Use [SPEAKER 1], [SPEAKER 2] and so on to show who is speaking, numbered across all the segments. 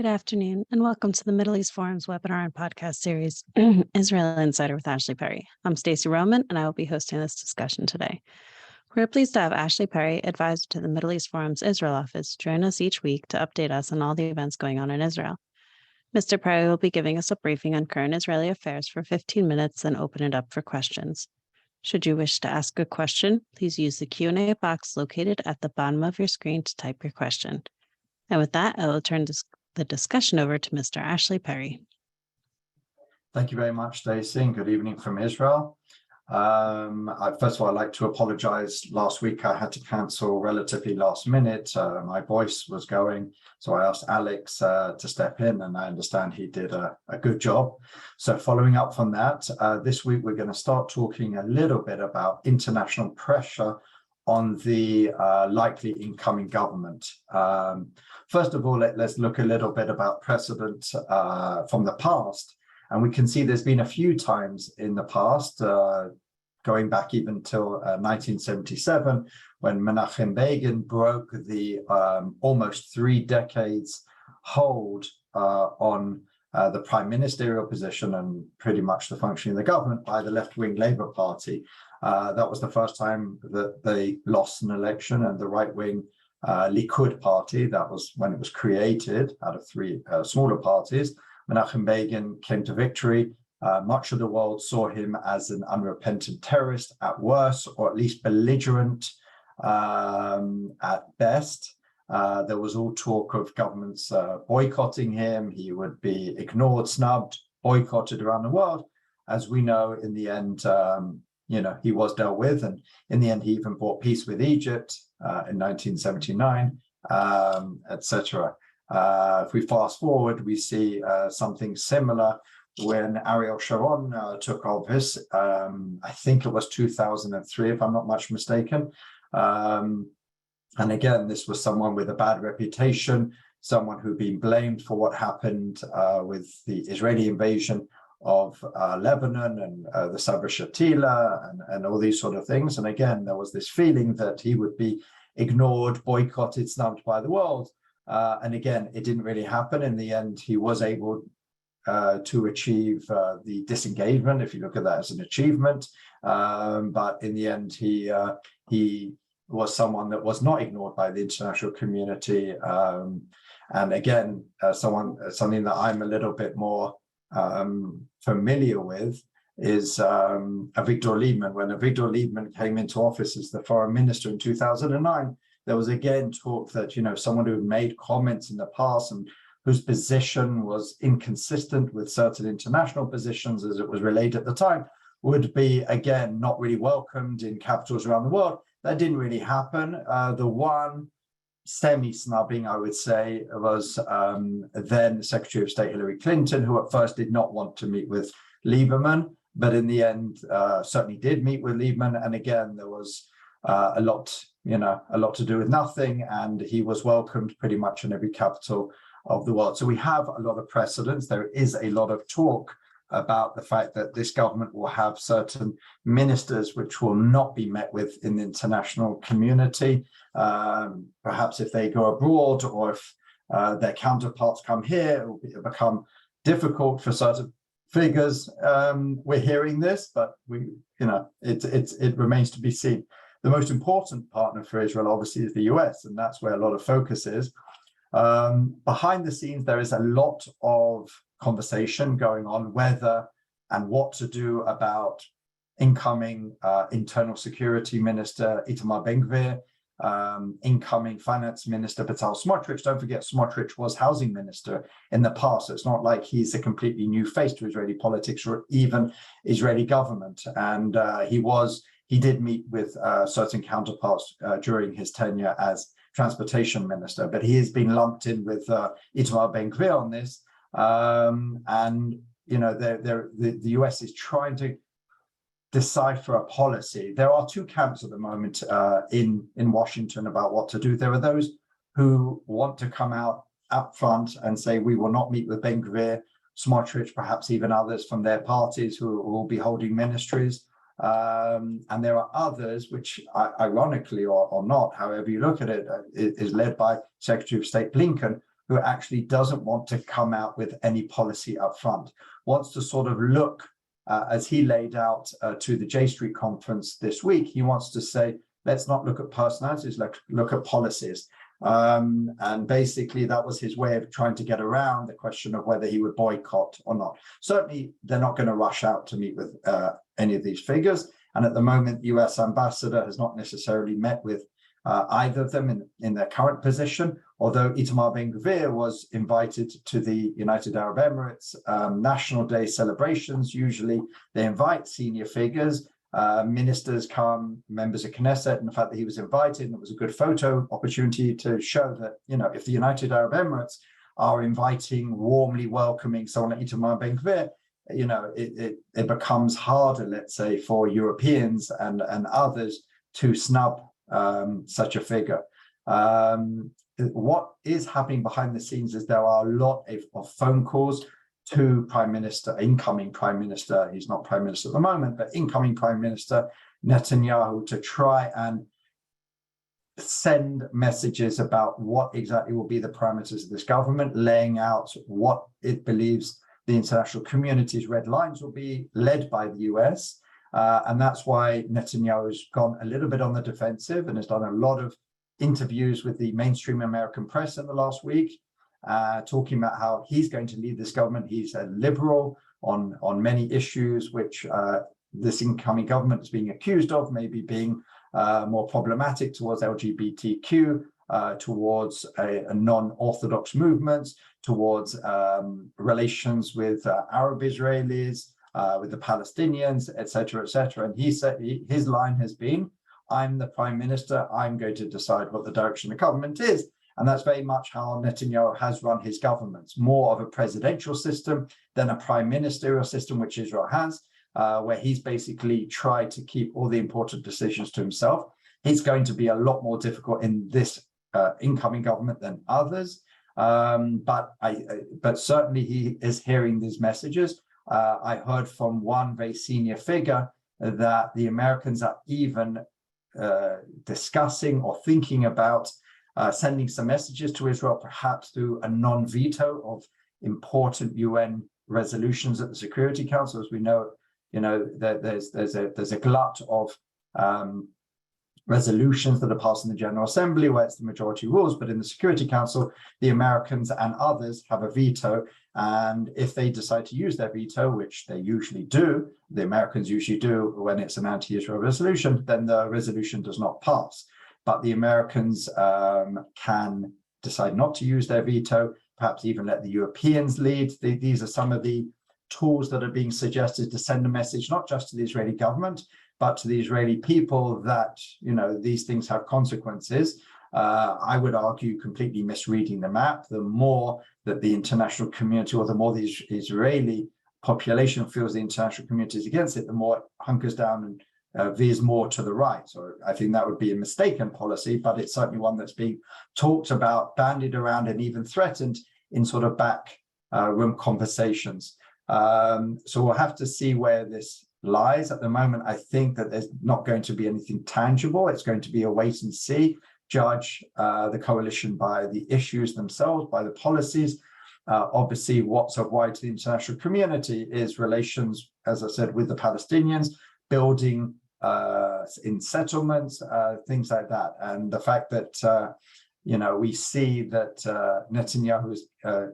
[SPEAKER 1] Good afternoon, and welcome to the Middle East Forum's webinar and podcast series, Israel Insider with Ashley Perry. I'm Stacey Roman, and I will be hosting this discussion today. We're pleased to have Ashley Perry, advisor to the Middle East Forum's Israel office, join us each week to update us on all the events going on in Israel. Mr. Perry will be giving us a briefing on current Israeli affairs for 15 minutes, then open it up for questions. Should you wish to ask a question, please use the Q&A box located at the bottom of your screen to type your question. And with that, I will turn the discussion over to Mr. Ashley Perry.
[SPEAKER 2] Thank you very much, Stacey, and good evening from Israel. First of all, I'd like to apologize. Last week I had to cancel relatively last minute. My voice was going, so I asked Alex to step in, and I understand he did a good job. So following up from that, this week we're going to start talking a little bit about international pressure on the likely incoming government. First of all, let's look a little bit about precedent from the past. And we can see there's been a few times in the past, going back even till 1977, when Menachem Begin broke the almost 3 decades hold on the prime ministerial position and pretty much the functioning of the government by the left-wing Labour Party. That was the first time that they lost an election, and the right-wing Likud party, that was when it was created out of 3 smaller parties, Menachem Begin came to victory. Much of the world saw him as an unrepentant terrorist at worst, or at least belligerent at best. There was all talk of governments boycotting him. He would be ignored, snubbed, boycotted around the world. As we know, in the end, he was dealt with, and in the end, he even brought peace with Egypt in 1979, etc. If we fast forward, we see something similar when Ariel Sharon took office. I think it was 2003, if I'm not much mistaken. And again, this was someone with a bad reputation, someone who'd been blamed for what happened with the Israeli invasion of Lebanon and the Sabra Shatila and all these sort of things. And again, there was this feeling that he would be ignored, boycotted, snubbed by the world. And again, it didn't really happen. In the end, he was able to achieve the disengagement, if you look at that as an achievement. But in the end, he was someone that was not ignored by the international community. And again, something that I'm a little bit more familiar with is Avigdor Lieberman. When Avigdor Lieberman came into office as the foreign minister in 2009, there was again talk that, someone who made comments in the past and whose position was inconsistent with certain international positions as it was relayed at the time would be, again, not really welcomed in capitals around the world. That didn't really happen. The one semi-snubbing, I would say, was then Secretary of State Hillary Clinton, who at first did not want to meet with Lieberman, but in the end certainly did meet with Lieberman. And again, there was a lot to do with nothing, and he was welcomed pretty much in every capital of the world. So we have a lot of precedents. There is a lot of talk about the fact that this government will have certain ministers which will not be met with in the international community. Perhaps if they go abroad, or if their counterparts come here, it will become difficult for certain figures. We're hearing this, but it remains to be seen. The most important partner for Israel, obviously, is the US, and that's where a lot of focus is. Behind the scenes, there is a lot of conversation going on whether and what to do about incoming Internal Security Minister Itamar Ben-Gvir, incoming Finance Minister Bezalel Smotrich. Don't forget, Smotrich was Housing Minister in the past. So it's not like he's a completely new face to Israeli politics or even Israeli government. And he did meet with certain counterparts during his tenure as Transportation Minister, but he has been lumped in with Itamar Ben-Gvir on this. The US is trying to decipher a policy. There are 2 camps at the moment in Washington about what to do. There are those who want to come out up front and say, we will not meet with Ben-Gvir, Smotrich, perhaps even others from their parties who will be holding ministries. And there are others, which ironically or not, however you look at it, is led by Secretary of State Blinken, who actually doesn't want to come out with any policy up front, wants to sort of look, as he laid out to the J Street conference this week, he wants to say, let's not look at personalities, let's look at policies. And basically that was his way of trying to get around the question of whether he would boycott or not. Certainly, they're not going to rush out to meet with any of these figures. And at the moment, the US ambassador has not necessarily met with either of them in their current position, although Itamar Ben-Gvir was invited to the United Arab Emirates National Day celebrations. Usually they invite senior figures, ministers come, members of Knesset, and the fact that he was invited, and it was a good photo opportunity to show that, you know, if the United Arab Emirates are inviting, warmly welcoming someone like Itamar Ben-Gvir, you know, it becomes harder, let's say, for Europeans and others to snub such a figure. What is happening behind the scenes is there are a lot of phone calls to Prime Minister, incoming Prime Minister, he's not Prime Minister at the moment, but incoming Prime Minister Netanyahu, to try and send messages about what exactly will be the parameters of this government, laying out what it believes the international community's red lines will be, led by the US. And that's why Netanyahu has gone a little bit on the defensive and has done a lot of interviews with the mainstream American press in the last week, talking about how he's going to lead this government. He's a liberal on many issues, which this incoming government is being accused of, maybe being more problematic towards LGBTQ, towards a non-Orthodox movements, towards relations with Arab Israelis, with the Palestinians, etc., etc. And he said his line has been, I'm the Prime Minister, I'm going to decide what the direction of the government is. And that's very much how Netanyahu has run his governments, more of a presidential system than a prime ministerial system, which Israel has, where he's basically tried to keep all the important decisions to himself. It's going to be a lot more difficult in this incoming government than others. But certainly he is hearing these messages. I heard from one very senior figure that the Americans are even discussing or thinking about sending some messages to Israel, perhaps through a non-veto of important UN resolutions at the Security Council. As we know, you know, there's a glut of resolutions that are passed in the General Assembly where it's the majority rules, but in the Security Council, the Americans and others have a veto. And if they decide to use their veto, which they usually do, the Americans usually do when it's an anti-Israel resolution, then the resolution does not pass. But the Americans can decide not to use their veto, perhaps even let the Europeans lead. These are some of the tools that are being suggested to send a message, not just to the Israeli government, but to the Israeli people that, you know, these things have consequences. I would argue completely misreading the map. The more that the international community, or the more the Israeli population feels the international community is against it, the more it hunkers down and veers more to the right. So I think that would be a mistaken policy, but it's certainly one that's being talked about, bandied around, and even threatened in sort of back room conversations. So we'll have to see where this lies. At the moment, I think that there's not going to be anything tangible. It's going to be a wait and see, judge the coalition by the issues themselves, by the policies. Obviously, what's of wide to the international community is relations, as I said, with the Palestinians, building in settlements, things like that. And the fact that, you know, we see that Netanyahu has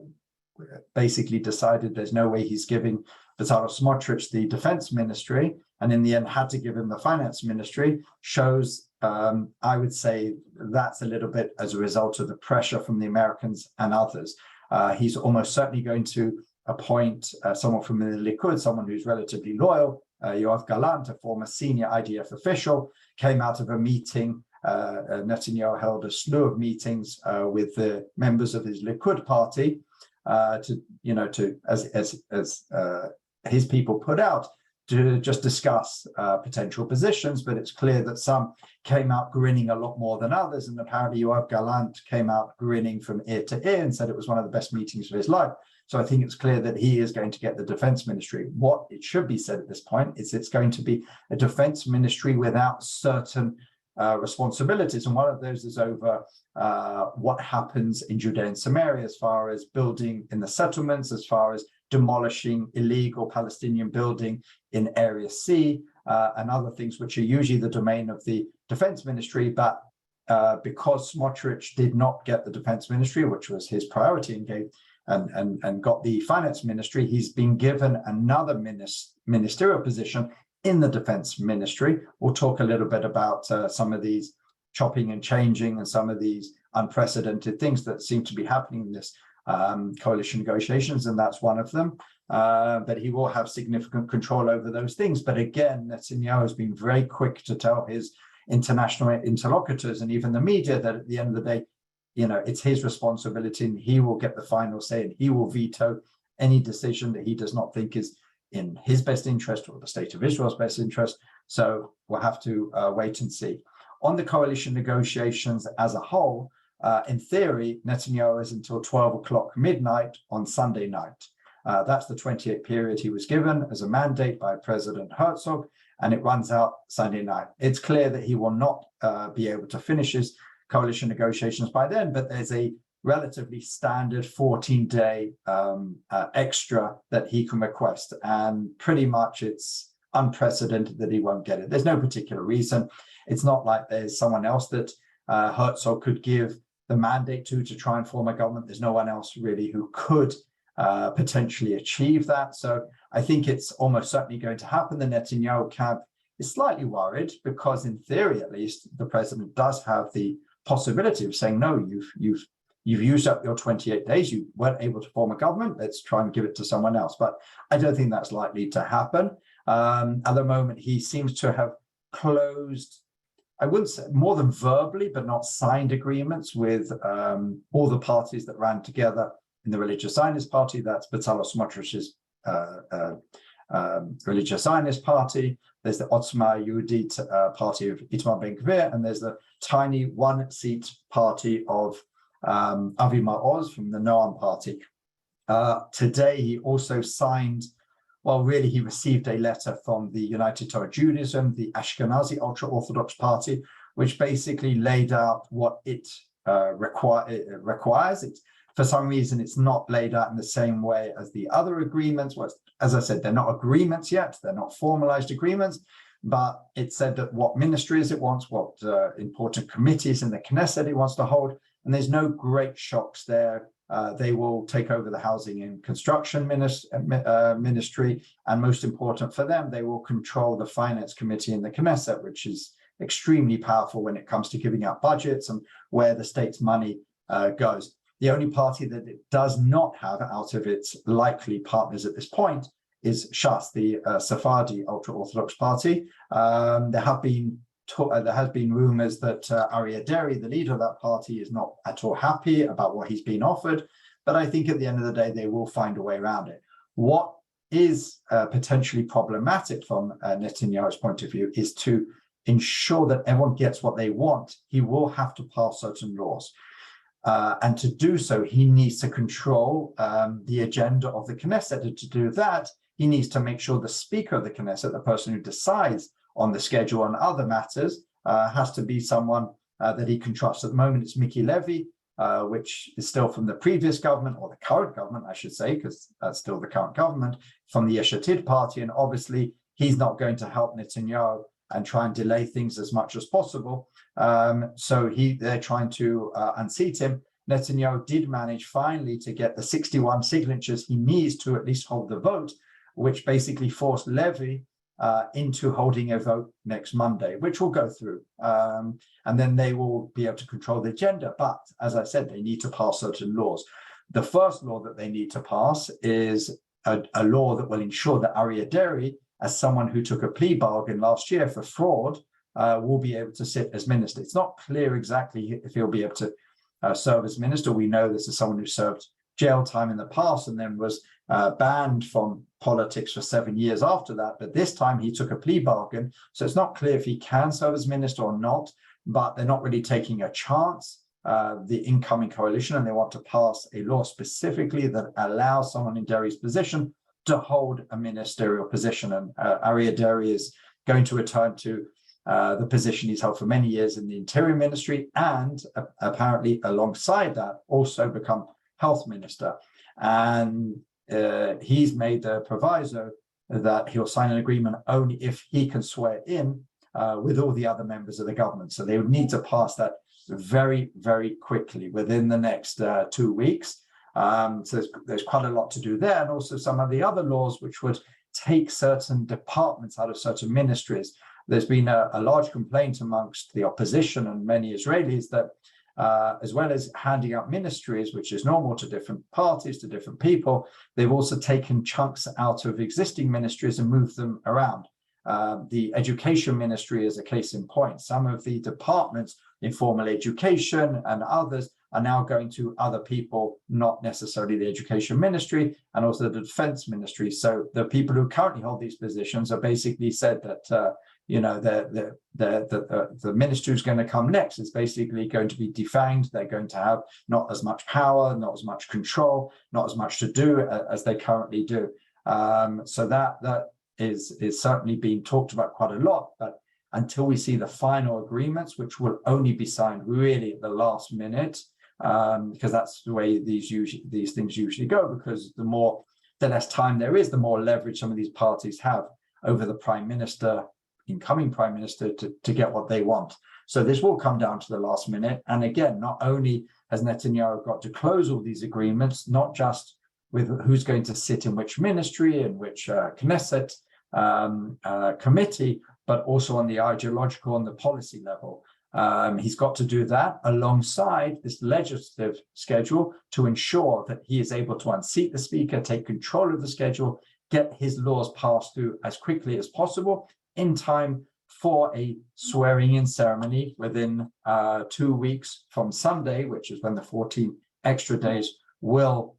[SPEAKER 2] basically decided there's no way he's giving Bezalel Smotrich the defense ministry, and in the end had to give him the finance ministry, shows, I would say, that's a little bit as a result of the pressure from the Americans and others. He's almost certainly going to appoint someone from the Likud, someone who's relatively loyal. Yoav Gallant, a former senior IDF official, came out of a meeting. Netanyahu held a slew of meetings with the members of his Likud party to, you know, to as his people put out, to just discuss potential positions. But it's clear that some came out grinning a lot more than others, and apparently Yoav Gallant came out grinning from ear to ear and said it was one of the best meetings of his life. So I think it's clear that he is going to get the defense ministry. What it should be said at this point is it's going to be a defense ministry without certain responsibilities, and one of those is over what happens in Judea and Samaria as far as building in the settlements, as far as demolishing illegal Palestinian building in Area C, and other things which are usually the domain of the Defense Ministry. But because Smotrich did not get the Defense Ministry, which was his priority, and got the Finance Ministry, he's been given another ministerial position in the Defense Ministry. We'll talk a little bit about some of these chopping and changing and some of these unprecedented things that seem to be happening in this coalition negotiations, and that's one of them. But he will have significant control over those things. But again, Netanyahu has been very quick to tell his international interlocutors and even the media that at the end of the day, it's his responsibility, and he will get the final say, and he will veto any decision that he does not think is in his best interest or the state of Israel's best interest. So we'll have to wait and see. On the coalition negotiations as a whole, in theory, Netanyahu is until 12 o'clock midnight on Sunday night. That's the 28th period he was given as a mandate by President Herzog, and it runs out Sunday night. It's clear that he will not be able to finish his coalition negotiations by then, but there's a relatively standard 14-day extra that he can request, and pretty much it's unprecedented that he won't get it. There's no particular reason. It's not like there's someone else that Herzog could give the mandate to try and form a government. There's no one else really who could potentially achieve that. So I think it's almost certainly going to happen. The Netanyahu camp is slightly worried because, in theory at least, the president does have the possibility of saying, no, you've used up your 28 days, you weren't able to form a government, let's try and give it to someone else. But I don't think that's likely to happen. At the moment, he seems to have closed, I wouldn't say more than verbally, but not signed agreements with all the parties that ran together in the Religious Zionist Party. That's Bezalel Smotrich's Religious Zionist Party. There's the Otzma Yehudit party of Itamar Ben-Gvir, and there's the tiny one-seat party of Avi Maoz from the Noam party. Today, he also signed, he received a letter from the United Torah Judaism, the Ashkenazi ultra-Orthodox party, which basically laid out what it requires. For some reason, it's not laid out in the same way as the other agreements. As I said, they're not agreements yet. They're not formalized agreements, but it said that what ministries it wants, what important committees in the Knesset it wants to hold, and there's no great shocks there. They will take over the housing and construction ministry, and most important for them, they will control the finance committee in the Knesset, which is extremely powerful when it comes to giving out budgets and where the state's money goes. The only party that it does not have out of its likely partners at this point is Shas, the Sephardi ultra-Orthodox party. There has been rumors that Aryeh Deri, the leader of that party, is not at all happy about what he's been offered. But I think at the end of the day, they will find a way around it. What is potentially problematic from Netanyahu's point of view is to ensure that everyone gets what they want. He will have to pass certain laws. And to do so, he needs to control the agenda of the Knesset. And to do that, he needs to make sure the Speaker of the Knesset, the person who decides on the schedule and other matters, has to be someone that he can trust. At the moment, it's Miki Levy, which is still from the previous government, or the current government, I should say, because that's still the current government, from the Yesh Atid party. And obviously, he's not going to help Netanyahu and try and delay things as much as possible. So they're trying to unseat him. Netanyahu did manage finally to get the 61 signatures he needs to at least hold the vote, which basically forced Levy into holding a vote next Monday, which will go through. And then they will be able to control the agenda. But as I said, they need to pass certain laws. The first law that they need to pass is a law that will ensure that Aryeh Deri, as someone who took a plea bargain last year for fraud, will be able to sit as minister. It's not clear exactly if he'll be able to serve as minister. We know this is someone who served jail time in the past and then was banned from politics for 7 years after that. But this time he took a plea bargain. So it's not clear if he can serve as minister or not, but they're not really taking a chance, the incoming coalition, and they want to pass a law specifically that allows someone in Deri's position to hold a ministerial position. And Aryeh Deri is going to return to the position he's held for many years in the Interior Ministry, and apparently alongside that also become Health Minister. And he's made the proviso that he'll sign an agreement only if he can swear in with all the other members of the government. So they would need to pass that very, very quickly within the next 2 weeks. So there's quite a lot to do there, and also some of the other laws which would take certain departments out of certain ministries. There's been a large complaint amongst the opposition and many Israelis that as well as handing up ministries, which is normal to different parties, to different people, they've also taken chunks out of existing ministries and moved them around. The education ministry is a case in point. Some of the departments, informal education and others, are now going to other people, not necessarily the education ministry, and also the defense ministry. So the people who currently hold these positions are basically said that the minister who's going to come next is basically going to be defanged. They're going to have not as much power, not as much control, not as much to do as they currently do. So that is certainly being talked about quite a lot, but until we see the final agreements, which will only be signed really at the last minute, because that's the way these things usually go, because the less time there is, the more leverage some of these parties have over the incoming prime minister to get what they want. So this will come down to the last minute. And again, not only has Netanyahu got to close all these agreements, not just with who's going to sit in which ministry and which Knesset committee, but also on the ideological and the policy level. He's got to do that alongside this legislative schedule to ensure that he is able to unseat the speaker, take control of the schedule, get his laws passed through as quickly as possible in time for a swearing-in ceremony within 2 weeks from Sunday, which is when the 14 extra days will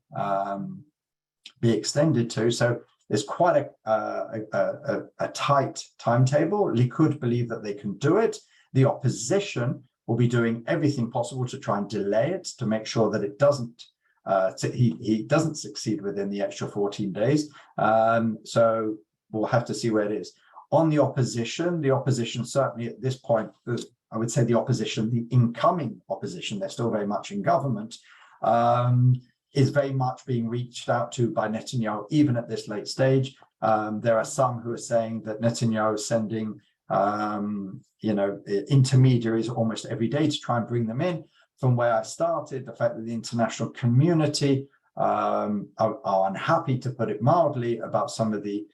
[SPEAKER 2] be extended to. So there's quite a tight timetable. Likud believe that they can do it. The opposition will be doing everything possible to try and delay it, to make sure that it doesn't he doesn't succeed within the extra 14 days. So we'll have to see where it is. On the opposition certainly at this point, I would say the incoming opposition, they're still very much in government, is very much being reached out to by Netanyahu, even at this late stage. There are some who are saying that Netanyahu is sending intermediaries almost every day to try and bring them in. From where I started, the fact that the international community are unhappy, to put it mildly, about some of the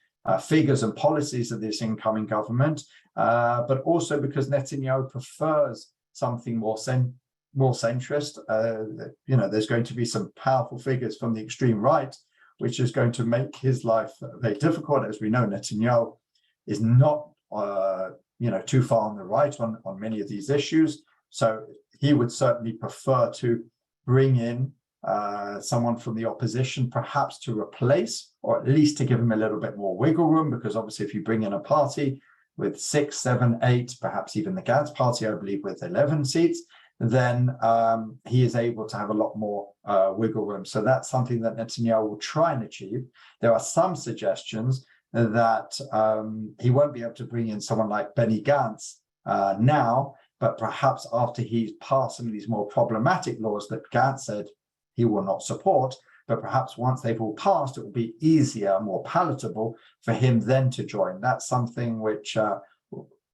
[SPEAKER 2] figures and policies of this incoming government, but also because Netanyahu prefers something more centrist. There's going to be some powerful figures from the extreme right, which is going to make his life very difficult. As we know, Netanyahu is not too far on the right on many of these issues. So he would certainly prefer to bring in someone from the opposition, perhaps to replace, or at least to give him a little bit more wiggle room, because obviously if you bring in a party with 6, 7, 8, perhaps even the Gantz party, I believe, with 11 seats, then he is able to have a lot more wiggle room. So that's something that Netanyahu will try and achieve. There are some suggestions that he won't be able to bring in someone like Benny Gantz now, but perhaps after he's passed some of these more problematic laws that Gantz said he will not support, but perhaps once they've all passed, it will be easier, more palatable for him then to join. That's something which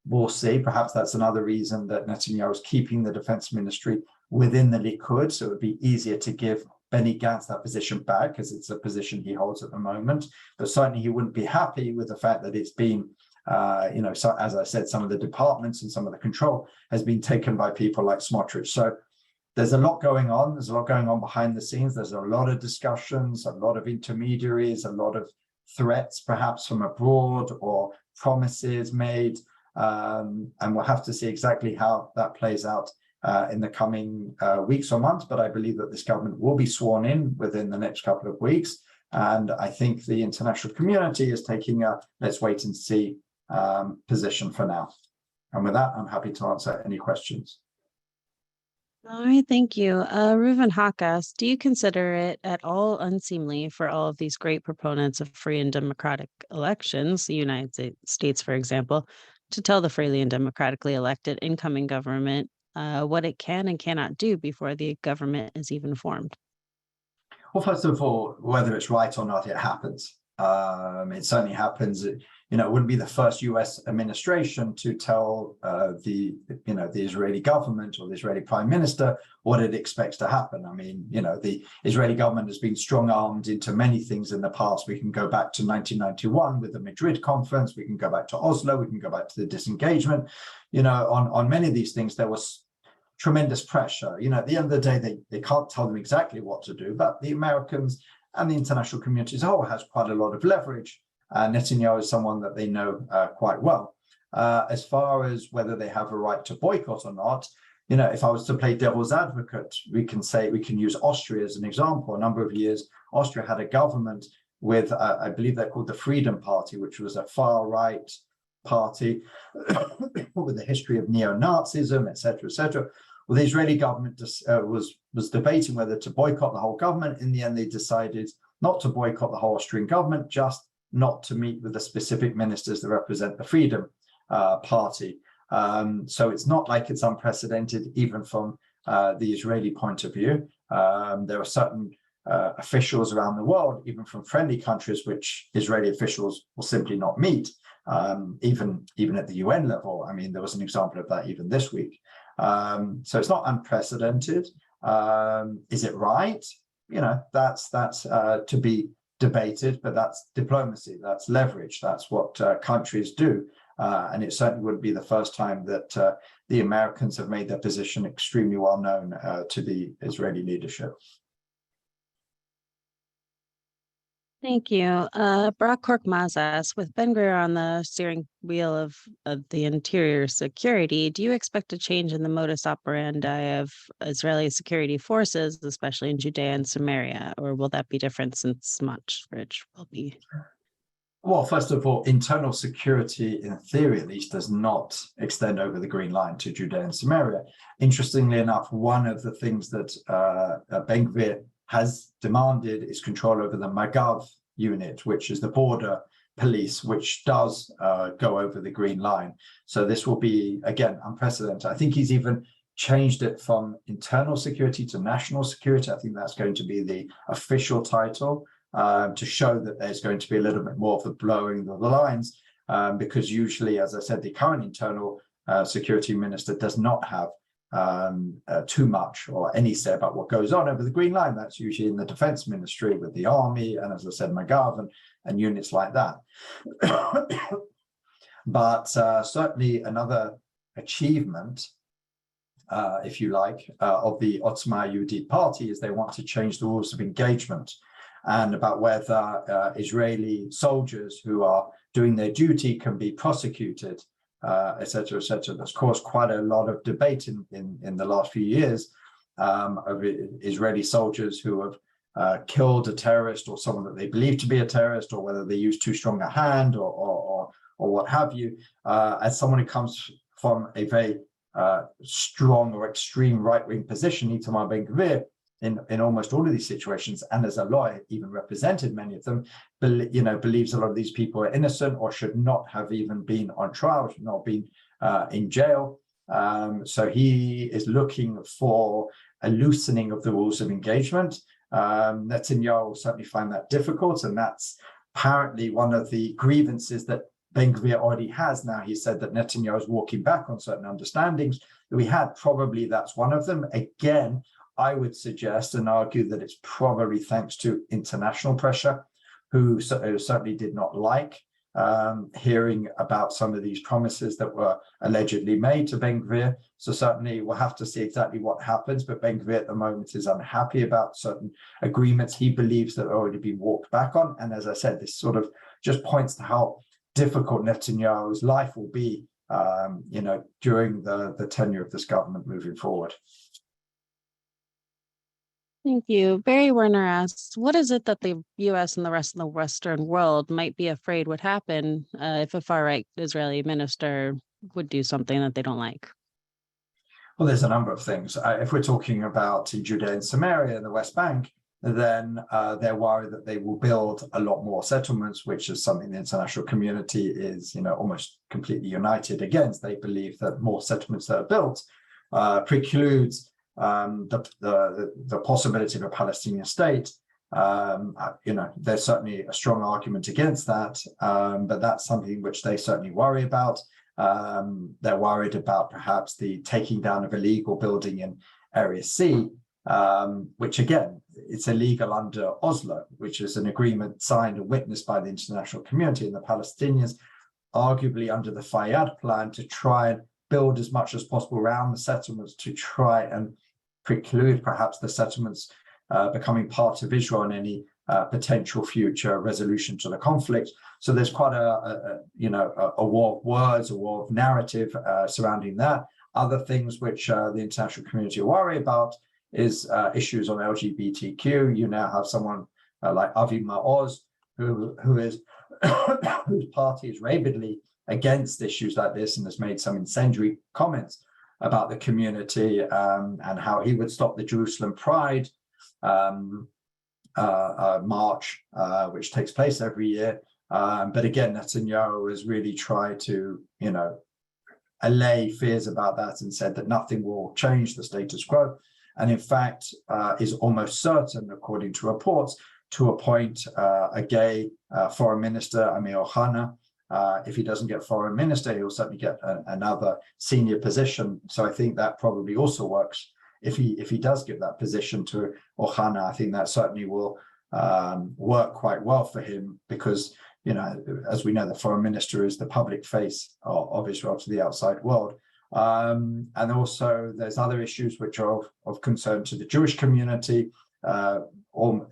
[SPEAKER 2] we'll see. Perhaps that's another reason that Netanyahu is keeping the defense ministry within the Likud, so it would be easier to give Benny Gantz that position back, because it's a position he holds at the moment. But certainly he wouldn't be happy with the fact that it's been, so as I said, some of the departments and some of the control has been taken by people like Smotrich. So there's a lot going on. There's a lot going on behind the scenes. There's a lot of discussions, a lot of intermediaries, a lot of threats, perhaps from abroad, or promises made. And we'll have to see exactly how that plays out in the coming weeks or months. But I believe that this government will be sworn in within the next couple of weeks. And I think the international community is taking a let's wait and see position for now. And with that, I'm happy to answer any questions.
[SPEAKER 1] All right, thank you. Reuven Haq asks, do you consider it at all unseemly for all of these great proponents of free and democratic elections, the United States, for example, to tell the freely and democratically elected incoming government what it can and cannot do before the government is even formed?
[SPEAKER 2] Well, first of all, whether it's right or not, it happens. It certainly happens. It wouldn't be the first U.S. administration to tell the Israeli government or the Israeli prime minister what it expects to happen. I mean, the Israeli government has been strong-armed into many things in the past. We can go back to 1991 with the Madrid conference. We can go back to Oslo. We can go back to the disengagement. On many of these things, there was tremendous pressure. At the end of the day, they can't tell them exactly what to do, but the Americans and the international community as a whole has quite a lot of leverage. Netanyahu is someone that they know quite well. As far as whether they have a right to boycott or not, if I was to play devil's advocate, we can use Austria as an example. A number of years, Austria had a government with, I believe they're called the Freedom Party, which was a far-right party with a history of neo-Nazism, etc., etc. Well, the Israeli government was debating whether to boycott the whole government. In the end, they decided not to boycott the whole Austrian government, just not to meet with the specific ministers that represent the Freedom Party. So it's not like it's unprecedented, even from the Israeli point of view. There are certain officials around the world, even from friendly countries, which Israeli officials will simply not meet, even at the UN level. I mean, there was an example of that even this week. So it's not unprecedented. Is it right? That's to be debated, but that's diplomacy, that's leverage, that's what countries do. And it certainly wouldn't be the first time that the Americans have made their position extremely well known to the Israeli leadership.
[SPEAKER 1] Thank you. Brock Korkmaz asks, with Ben-Gvir on the steering wheel of the interior security, do you expect a change in the modus operandi of Israeli security forces, especially in Judea and Samaria, or will that be different since Smotrich will be?
[SPEAKER 2] Well, first of all, internal security, in theory at least, does not extend over the Green Line to Judea and Samaria. Interestingly enough, one of the things that Ben-Gvir has demanded is control over the Magav unit, which is the border police, which does go over the Green Line. So this will be, again, unprecedented. I think he's even changed it from internal security to national security. I think that's going to be the official title to show that there's going to be a little bit more of the blurring of the lines, because usually, as I said, the current internal security minister does not have too much or any say about what goes on over the Green Line. That's usually in the defense ministry with the army and, as I said, Magav and units like that. But certainly another achievement, if you like, of the Otzma Yehudit party is they want to change the rules of engagement, and about whether Israeli soldiers who are doing their duty can be prosecuted, etc., etc. That's caused quite a lot of debate in the last few years of Israeli soldiers who have killed a terrorist or someone that they believe to be a terrorist, or whether they use too strong a hand or what have you. As someone who comes from a very strong or extreme right-wing position, Itamar Ben-Gvir, in almost all of these situations, and as a lawyer, even represented many of them, believes a lot of these people are innocent or should not have even been on trial, should not have been in jail. So he is looking for a loosening of the rules of engagement. Netanyahu will certainly find that difficult, and that's apparently one of the grievances that Ben-Gvir already has now. He said that Netanyahu is walking back on certain understandings that we had. Probably that's one of them. Again, I would suggest and argue that it's probably thanks to international pressure, who certainly did not like hearing about some of these promises that were allegedly made to Ben-Gvir. So certainly we'll have to see exactly what happens, but Ben-Gvir at the moment is unhappy about certain agreements he believes that have already been walked back on. And as I said, this sort of just points to how difficult Netanyahu's life will be, during the tenure of this government moving forward.
[SPEAKER 1] Thank you. Barry Werner asks, what is it that the U.S. and the rest of the Western world might be afraid would happen if a far-right Israeli minister would do something that they don't like?
[SPEAKER 2] Well, there's a number of things. If we're talking about Judea and Samaria and the West Bank, then they're worried that they will build a lot more settlements, which is something the international community is, almost completely united against. They believe that more settlements that are built precludes the possibility of a Palestinian state. There's certainly a strong argument against that, but that's something which they certainly worry about. They're worried about perhaps the taking down of illegal building in Area C, which again, it's illegal under Oslo, which is an agreement signed and witnessed by the international community, and the Palestinians, arguably under the Fayyad plan, to try and build as much as possible around the settlements to try and preclude perhaps the settlements becoming part of Israel in any potential future resolution to the conflict. So there's quite a war of words, a war of narrative surrounding that. Other things which the international community worry about is issues on LGBTQ. You now have someone like Avi Maoz, who is whose party is rabidly against issues like this and has made some incendiary comments about the community and how he would stop the Jerusalem Pride march, which takes place every year. But again, Netanyahu has really tried to, allay fears about that and said that nothing will change the status quo. And in fact, is almost certain, according to reports, to appoint a gay foreign minister, Amir Ohana. If he doesn't get foreign minister, he'll certainly get another senior position. So I think that probably also works. If he does give that position to Ohana, I think that certainly will work quite well for him because, as we know, the foreign minister is the public face of Israel to the outside world. And also there's other issues which are of concern to the Jewish community.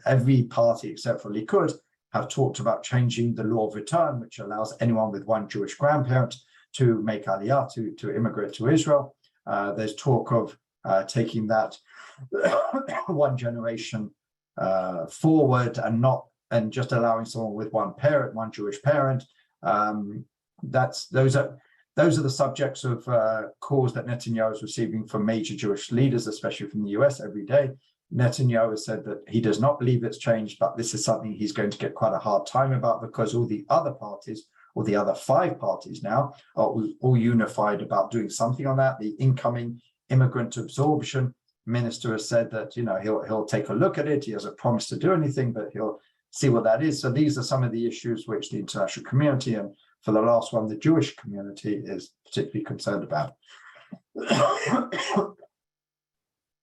[SPEAKER 2] Every party except for Likud have talked about changing the law of return, which allows anyone with one Jewish grandparent to make aliyah, to immigrate to Israel. There's talk of taking that one generation forward and just allowing someone with one parent, one Jewish parent. Those are the subjects of calls that Netanyahu is receiving from major Jewish leaders, especially from the US, every day. Netanyahu has said that he does not believe it's changed, but this is something he's going to get quite a hard time about because all the other parties, or the other 5 parties now, are all unified about doing something on that. The incoming immigrant absorption minister has said that he'll take a look at it. He hasn't promised to do anything, but he'll see what that is. So these are some of the issues which the international community, and for the last one, the Jewish community, is particularly concerned about.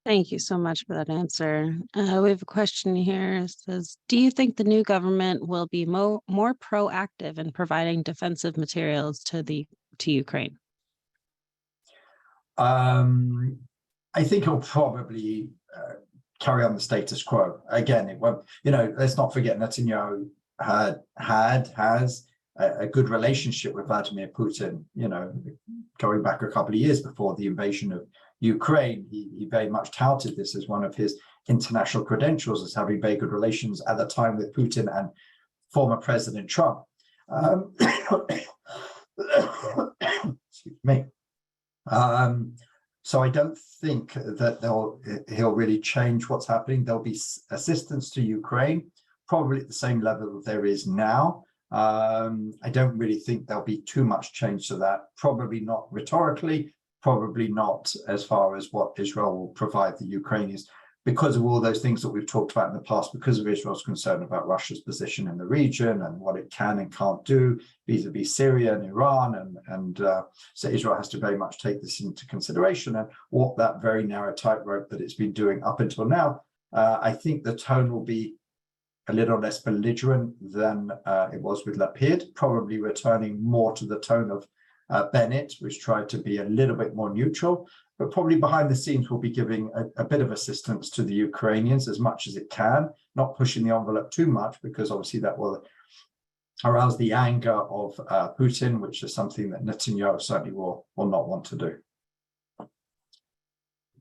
[SPEAKER 1] Thank you so much for that answer. We have a question here. It says, do you think the new government will be more proactive in providing defensive materials to Ukraine?
[SPEAKER 2] I think he'll probably carry on the status quo. Again, it won't, let's not forget Netanyahu has a good relationship with Vladimir Putin, going back a couple of years before the invasion of Ukraine. He very much touted this as one of his international credentials, as having very good relations at the time with Putin and former President Trump. Excuse me. So I don't think that he'll really change what's happening. There'll be assistance to Ukraine, probably at the same level that there is now. I don't really think there'll be too much change to that. Probably not rhetorically, probably not as far as what Israel will provide the Ukrainians, because of all those things that we've talked about in the past, because of Israel's concern about Russia's position in the region and what it can and can't do vis-a-vis Syria and Iran. And so Israel has to very much take this into consideration and walk that very narrow tightrope that it's been doing up until now. I think the tone will be a little less belligerent than it was with Lapid, probably returning more to the tone of Bennett, which tried to be a little bit more neutral, but probably behind the scenes will be giving a bit of assistance to the Ukrainians as much as it can, not pushing the envelope too much, because obviously that will arouse the anger of Putin, which is something that Netanyahu certainly will not want to do.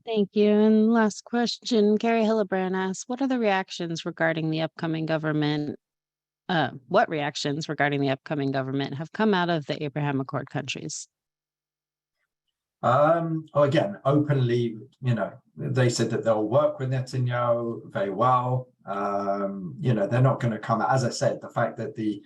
[SPEAKER 1] Thank you. And last question, Gary Hillebrand asks, what reactions regarding the upcoming government have come out of the Abraham Accord countries?
[SPEAKER 2] Again, openly, they said that they'll work with Netanyahu very well. They're not going to come out. As I said, the fact that the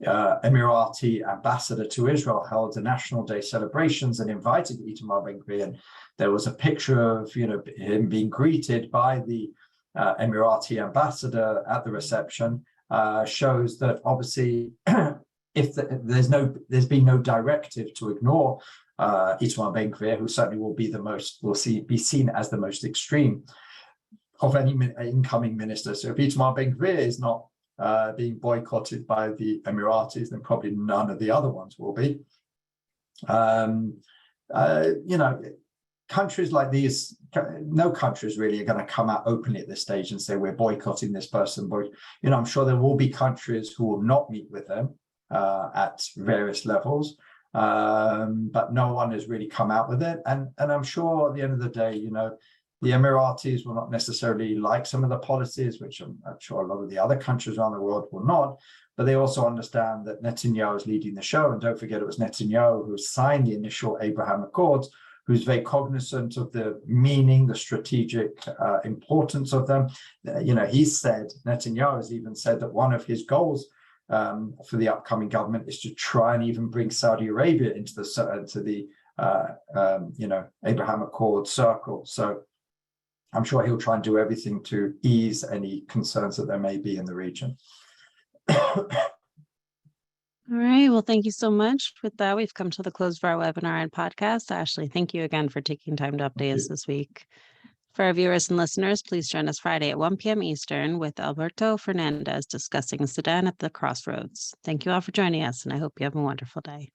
[SPEAKER 2] Emirati ambassador to Israel held a National Day celebrations and invited Itamar Ben-Gvir, and there was a picture of him being greeted by the Emirati ambassador at the reception, shows that obviously if there's been no directive to ignore Itamar Ben-Gvir, who certainly will be seen as the most extreme of any incoming minister. So if Itamar Ben-Gvir is not being boycotted by the Emiratis, then probably none of the other ones will be. Countries like these, no countries really are going to come out openly at this stage and say we're boycotting this person. But I'm sure there will be countries who will not meet with them at various levels, but no one has really come out with it. And I'm sure at the end of the day, the Emiratis will not necessarily like some of the policies, which I'm sure a lot of the other countries around the world will not, but they also understand that Netanyahu is leading the show. And don't forget, it was Netanyahu who signed the initial Abraham Accords, who's very cognizant of the meaning, the strategic importance of them. Netanyahu has even said that one of his goals for the upcoming government is to try and even bring Saudi Arabia into the Abraham Accords circle. So I'm sure he'll try and do everything to ease any concerns that there may be in the region.
[SPEAKER 1] All right. Well, thank you so much. With that, we've come to the close of our webinar and podcast. Ashley, thank you again for taking time to update us this week. For our viewers and listeners, please join us Friday at 1 p.m. Eastern with Alberto Fernandez discussing Sudan at the Crossroads. Thank you all for joining us, and I hope you have a wonderful day.